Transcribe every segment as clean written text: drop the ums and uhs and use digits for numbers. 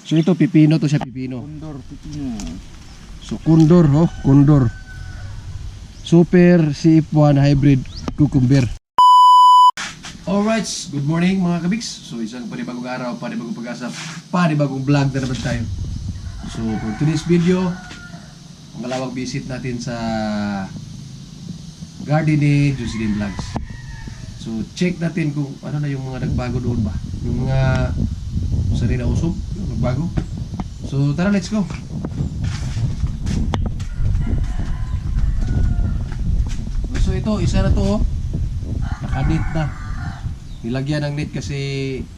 So ito pipino to siya, pipino. Condor pipino. So condor, oh, condor. Super CF1 hybrid cucumber. Alright, good morning mga kabiks. So isang panibagong araw, panibagong pag-asa, panibagong vlog na naman tayo. So for today's video, mangalawang visit natin sa garden ni Jocelyn Vlogs. So check natin kung ano na yung mga nagbago doon ba. Yung mga sarili na usog, yung nagbago. So tara, let's go. So ito, isa na to, naka-net na. Nilagyan ng net kasi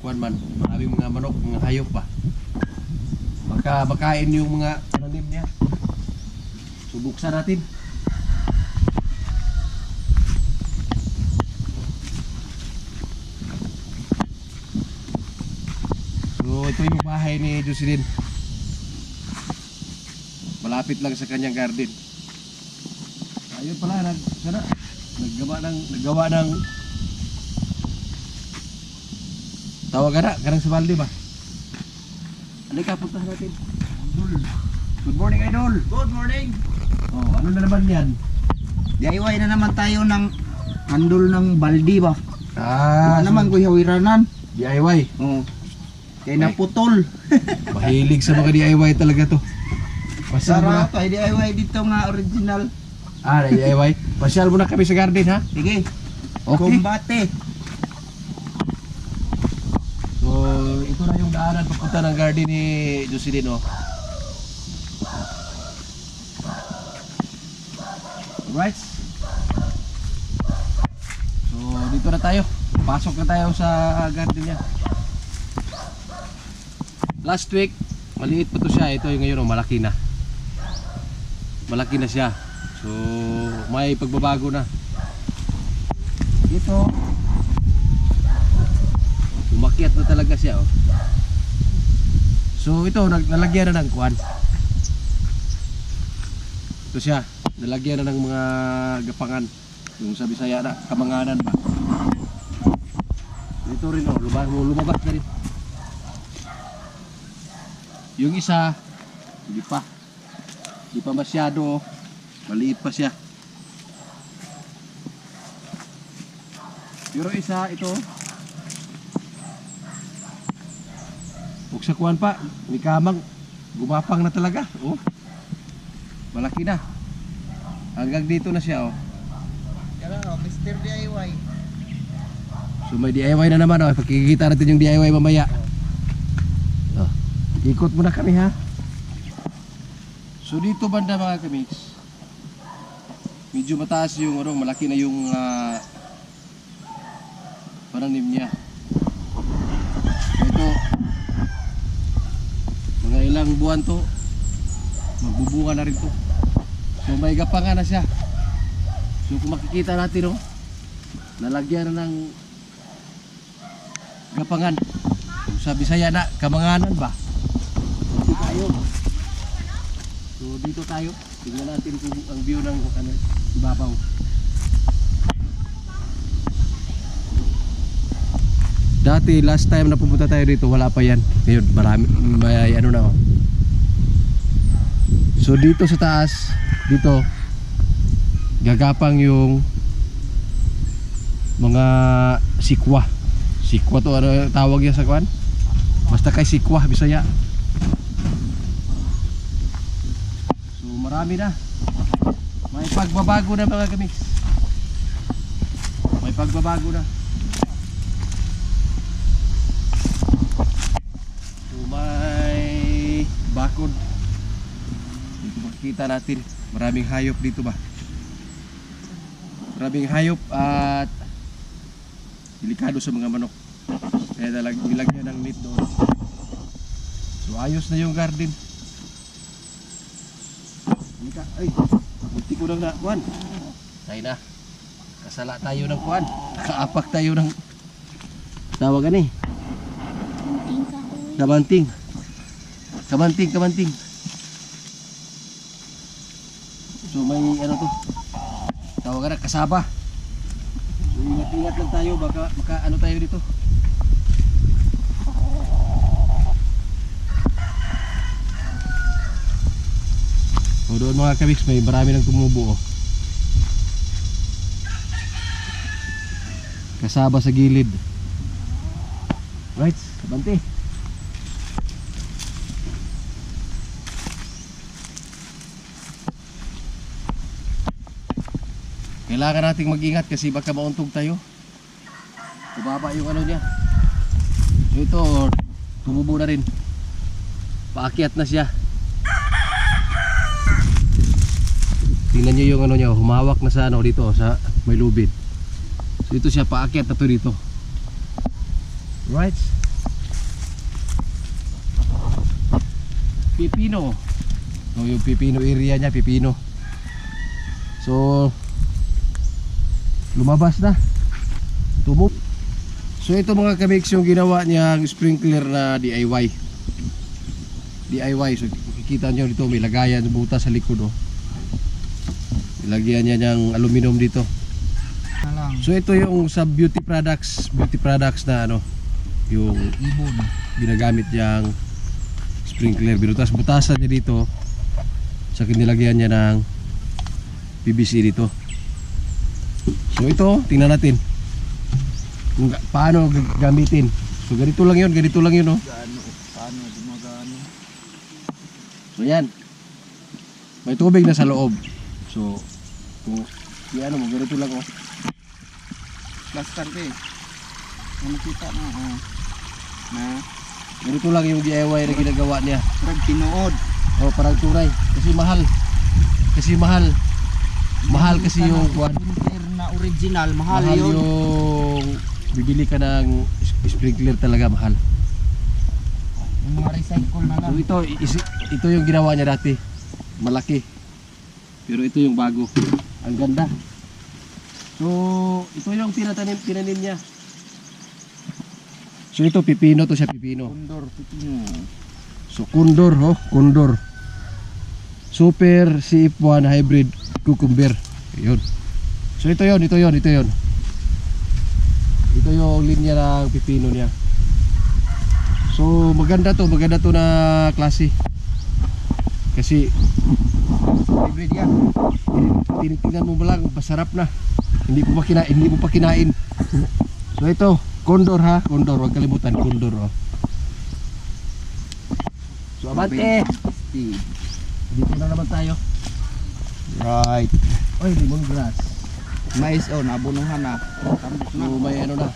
kuwan man, maraming mga manok, mga hayop pa. Baka makain yung mga tanim niya. So buksan natin. So ito yung bahay ni Jocelyn. Malapit lang sa kanyang garden. Ayun pala, naggawa ng tawagan na, karang sa balde ba? Halika, puntahan natin. Idol. Good morning, Idol. Good morning. Oh, ano na naman yan? DIY na naman tayo ng handle ng baldi ba? Ah, Ano naman guhawiranan. DIY. Oh. Kaya naputol. Mahilig sa mga DIY talaga to. Pasyal mo na. Sarap ay DIY dito nga original. Ah, DIY. Pasyal mo na kami sa garden, ha? Sige. Okay. Kumbate. So, ito na yung daanan papunta ng garden ni Jocelyn, oh. Alright. So, dito na tayo. Pasok na tayo sa garden niya. Last week, maliit pa to siya. Ito yung ngayon, oh, malaki na. Malaki na siya. So, may pagbabago na. Ito, umakyat na talaga siya, oh. So ito, nalagyan na ng kuwan. Ito siya, nalagyan na ng mga gapangan. Yung sa Bisaya na, kamanganan ba. Ito rin, oh, lumabas na rin. Yung isa, hindi pa masyado, oh. Maliit pa siya. Pero isa, ito, huwag sa kuwan pa, may kamang, gumapang na talaga, oh. Malaki na. Hanggang dito na siya, oh. Yan o, Mr. DIY. So may DIY na naman, oh. Pagkikita natin yung DIY mamaya. Oh. Ikot muna kami, ha. So dito banda mga kamiks, medyo mataas yung malaki na yung pananim niya. Ito, mga ilang buwan to, magbubunga na rin to. So may gapangan na siya. So kung makikita natin, nalagyan na ng gapangan. So, sa Bisaya na, kamanganan ba? Dito tayo. So dito tayo, tingnan natin kung ang view ng ibabaw. Dati last time na pumunta tayo dito wala pa yan. Ngayon marami, may ano na, oh. So dito sa taas, dito gagapang yung mga sikwa. Sikwa to, ano tawag yan sa kwan? Basta kay sikwa, Bisaya. So marami na. May pagbabago na mga kamiks. May pagbabago na. So may bakod. Dito makikita natin, maraming hayop dito ba? Maraming hayop at delikado sa mga manok. Kaya nilagyan ng net doon. So ayos na yung garden. Ay, buti ko lang na kuhan. Tayo na. Kasala tayo ng kuhan. Nakaapak tayo ng tawagan, kabanting. Kabanting. So may ano to, tawagan na kasaba. So ingat-ingat lang tayo, baka ano tayo dito. doon mga kabiks, may marami nang tumubo, oh. Kasaba sa gilid. Right, bante. Kailangan nating mag-ingat kasi baka mauntog tayo. Bumaba yung ano niya. So ito, tumubo na rin. Paakyat na siya. Tingnan nyo yung ano niya, humawak na sa ano dito, sa may lubid. So ito siya, paakyat na to dito. Right. Pipino. So yung pipino area niya, pipino. So lumabas na. Tumop. So ito mga kamix yung ginawa niyang sprinkler na DIY. DIY. So kikita nyo dito may lagayan butas sa likod, oh. Ilagyan niya ng aluminum dito. So ito yung sa beauty products na ano, yung Ibon. ginagamit niyang sprinkler. Binutas-butasan niya dito. Sa kinilagyan niya ng PVC dito. So ito, tingnan natin kung paano gamitin. So ganito lang yun, oh. Paano gumagano? So yan. May tubig na sa loob. So kung ano mo, ganito lang, oh. Plaster eh. Ano kita na, oh. Na, Ganito lang yung DIY na ginagawa niya. parang tinuod. Oh, parang tunay. Kasi mahal. Mahal kasi yung sprinkler na original, mahal mahal yun. yung bibili ka ng sprinkler talaga mahal. Yung mga recycle na lang. So ito yung ginawa niya dati. Malaki. Pero ito yung bago. Ang ganda. So ito yung tinanim niya. So ito pipino to siya, pipino. Condor, pipino. So condor, oh, condor. Super CF1 hybrid cucumber. Ayun. So ito yon. Ito yung linya ng pipino niya. So maganda to na klase. Kasi Hybrid yan. tinitingnan mo lang, masarap na. Hindi mo pa kinain. So ito, condor ha, condor, huwag kalimutan, condor, oh. So abante. Dito na naman tayo. Right. Oy, lemongrass. Mais, oh, nabunuhan na. Tambok na. So may ano na.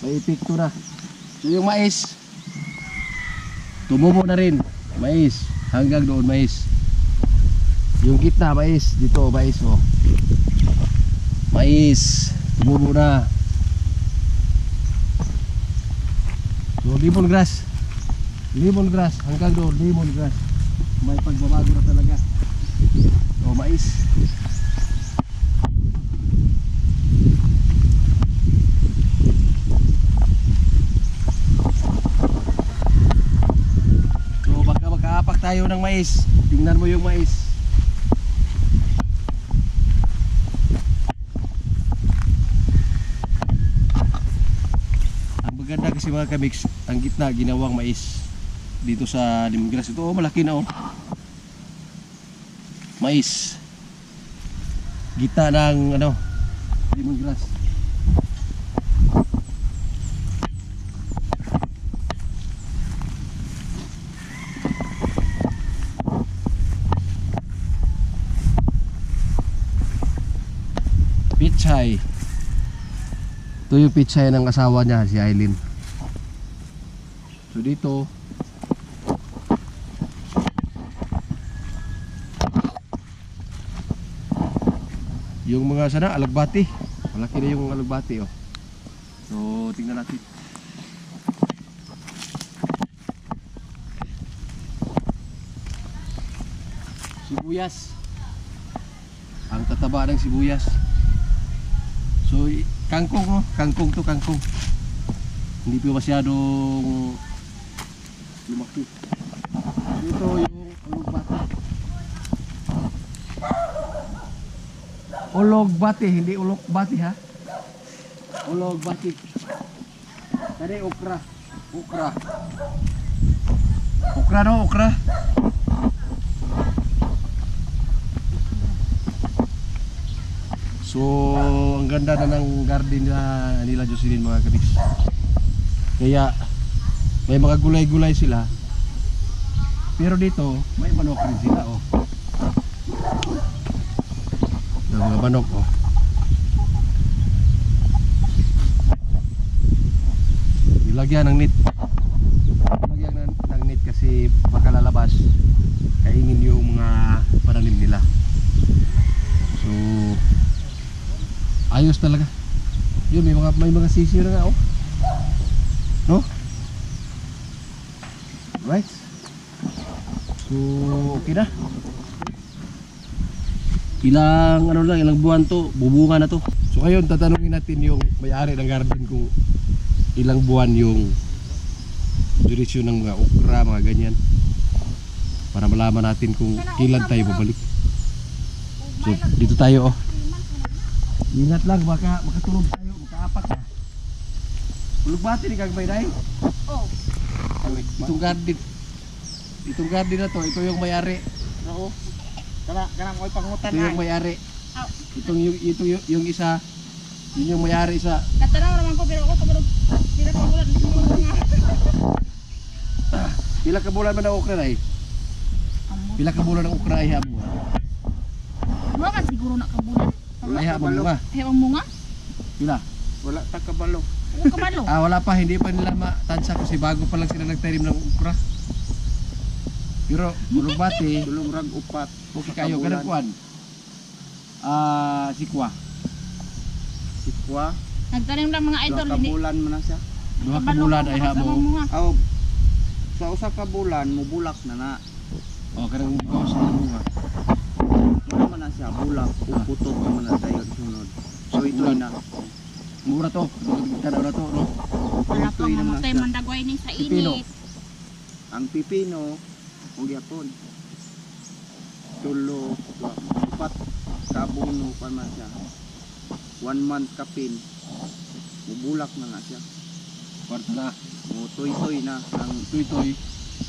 May epekto na. So yung mais, tumubo na rin. Mais, hanggang doon mais. Yung gitna mais, dito mais, oh. Mais, tumubo na. So lemongrass. Hanggang doon lemongrass. May pagbabago na talaga. So mais. So baka makaapak tayo ng mais. Tingnan mo yung mais. Ang maganda kasi mga kamix, ang gitna ginawang mais. Dito sa lemongrass ito, oh, malaki na, oh. Mais. Gitna ng ano, lemongrass. Pichay. Ito yung pichay ng asawa niya, si Aileen. So dito yung mga sana alagbati. Malaki na yung alagbati, oh. So tingnan natin. Sibuyas. Ang tataba ng sibuyas. So kangkong, oh. Kangkong to, kangkong. Hindi pa masyadong lumaki. Dito yung alagbati. Ologbati, hindi ulokbati ha. Ologbati. Tadi okra. Okra no, okra. So, ang ganda na ng garden nila Jocelyn mga kabiks. Kaya, may mga gulay-gulay sila. Pero dito, may manok rin sila, oh. Yung mga manok, oh. Ilagyan ng net. Ilagyan ng net kasi baka lalabas. Kainin yung mga pananim nila. So, ayos talaga. Yun, may mga sisiyo na nga, oh. No? Right? So, okay na. Ilang buwan to, bubunga na to. So ngayon, tatanungin natin yung may-ari ng garden kung ilang buwan yung duration ng mga okra, mga ganyan. Para malaman natin kung kailan tayo babalik. So, dito tayo, oh. Ingat lang, baka makatulog tayo, makaapak na. Ulog ba ito ni Kagbay Day? Oh. Itong garden na to, ito yung may-ari. Oo. Kana mo pangutan Ito yung may-ari. Aw. Ito yung isa. Yun yung may-ari isa. Katanaw naman ko pero ako kabalo. Pila ka bulan Pila ka bulan man ang okra na eh? Pila ka bulan ang okra ay hamo? Mga ka siguro na kabulan. Ay hamo nga. Hewang bunga? Pila? Wala ta kabalo. Huwag kabalo. Wala pa, hindi pa nila matansa kasi bago pa lang sila nagtanim ng okra. Pero Ulugbati, Tulong rag upat. okay kayo, ganun kuan. Sikwa. Sikwa. Nagtanim lang mga idol. Duha ka bulan man na siya. Duha ka bulan ay hamo. Aw. Sa usa ka bulan mubulak na na. O, kanang bawas na bunga. Wala man na siya bulak, uputot naman na tayo sunod. So ito na. Mura to. Tanaw na to, no? Wala Ito pang yun naman mamatay siya. mandagway ni sa Pipino. init. Ang pipino, ug yapon. Tulo, upat kabuno pa man siya. 1 month kapin. Mubulak na nga siya. Kwarta na. Mutoy-toy na ang Toy-toy.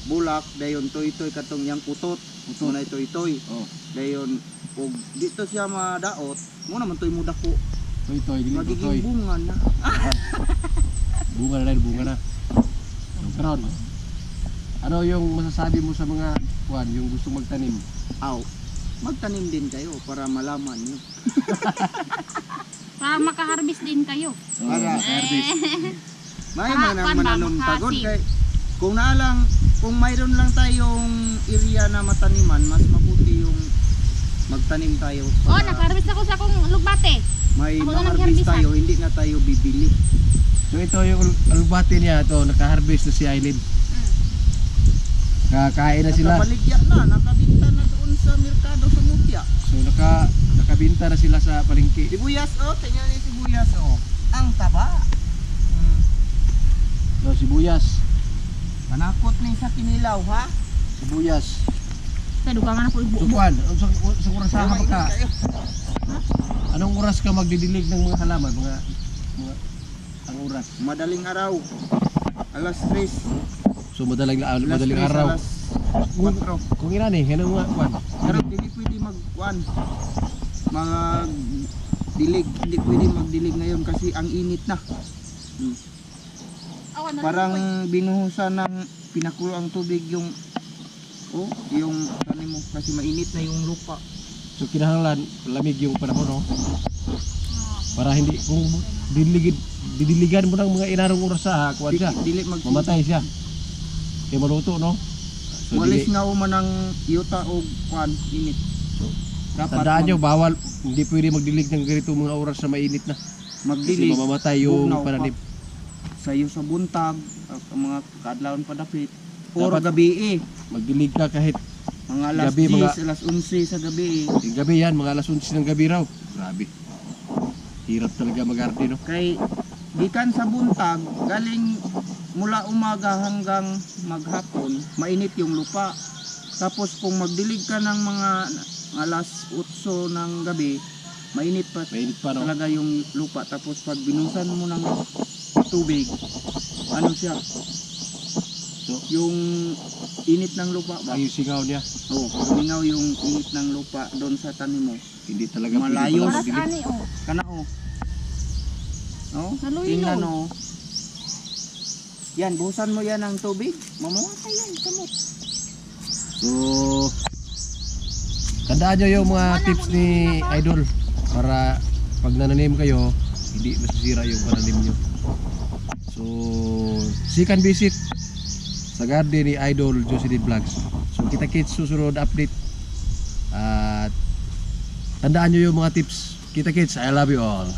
bulak dayon toy-toy katong yang putot. Putot. Muna toy-toy. Oh, Dayon ug dito siya madaot, mo naman toy mudako. toy-toy. Dili to toy. Magiging bunga na. Bunga na rin, bunga na. So, karon, ano yung masasabi mo sa mga kuan, yung gusto magtanim? Aw. Magtanim din kayo para malaman niyo. Para makaharvest din kayo. Para- harvest. May Para mga kuan ba, mananong pagod makasig. kay kung naalang kung mayroon lang tayong area na mataniman, mas mabuti yung magtanim tayo Oh, para nakaharvest ako sa akong lugbate. may ako na ma-harvest nag-harvestan. tayo, hindi na tayo bibili. So ito yung alubati niya, ito, naka-harvest na si Aileen. Kakain na sila. Nakabaligya na, nakabinta na doon sa merkado sa Mutya. So nakabinta na sila sa palengke. Sibuyas oh, tingnan ni sibuyas oh. Ang taba. So sibuyas, Manakot ni sa kinilaw ha. sibuyas. Sa dugangan ako So ibu. kuan, sa oras ka Mainit ka. kayo. Anong oras ka magdidilig ng mga halaman, mga ang oras? Madaling araw. Alas 3. So madaling Alas 3, araw. Alas 4. Kung ina ni, ganun nga kuan. Pero hindi pwede mag-1. Mga dilig, hindi pwede magdilig ngayon kasi ang init na. Awan na. Parang binuhusan ng pinakulo ang tubig yung yung tanim mo kasi mainit na yung lupa. So kinahanglan lamig yung panahon, no? Para hindi kung didiligan mo ng mga inarong oras sa kuan siya. Dili Mamatay siya. Kaya maluto, no? So Walis dili, nga man ng yuta o kwan init. Dapat tandaan nyo, bawal, hindi pwede magdilig ng ganito mga oras na mainit na. Kasi magdilig mamamatay yung bugnaw pa. pananim. Sayo sa buntag ang mga kadlawon pa dapit. Puro Dapat- gabi Magdilig ka kahit mga alas Gabi, 10, mga- alas 11 sa gabi gabi yan, mga alas 11 ng gabi raw. Grabe. Hirap talaga mag-garden, no? Kay gikan sa buntag galing mula umaga hanggang maghapon mainit yung lupa. Tapos kung magdilig ka ng mga alas 8 ng gabi mainit pa Mainit pa, no? talaga yung lupa. Tapos pag binusan mo ng tubig ano siya So, yung init ng lupa ba? ay yung singaw niya, Oh, lumingaw yung init ng lupa doon sa tanim mo. hindi talaga Malayo. pwede Oras pala magdilig. ani oh. Kana oh. Oh, Naluloy. tingnan oh. Yan, buhusan mo yan ng tubig. Mamawasay yan, kamot. So, tandaan nyo yung mga tips ni Idol para pag nananim kayo, hindi masisira yung pananim nyo. So, second visit sa garden ni Idol Jocelyn Vlogs. So, kita-kits susunod update. At tandaan nyo yung mga tips. Kita-kits, I love you all.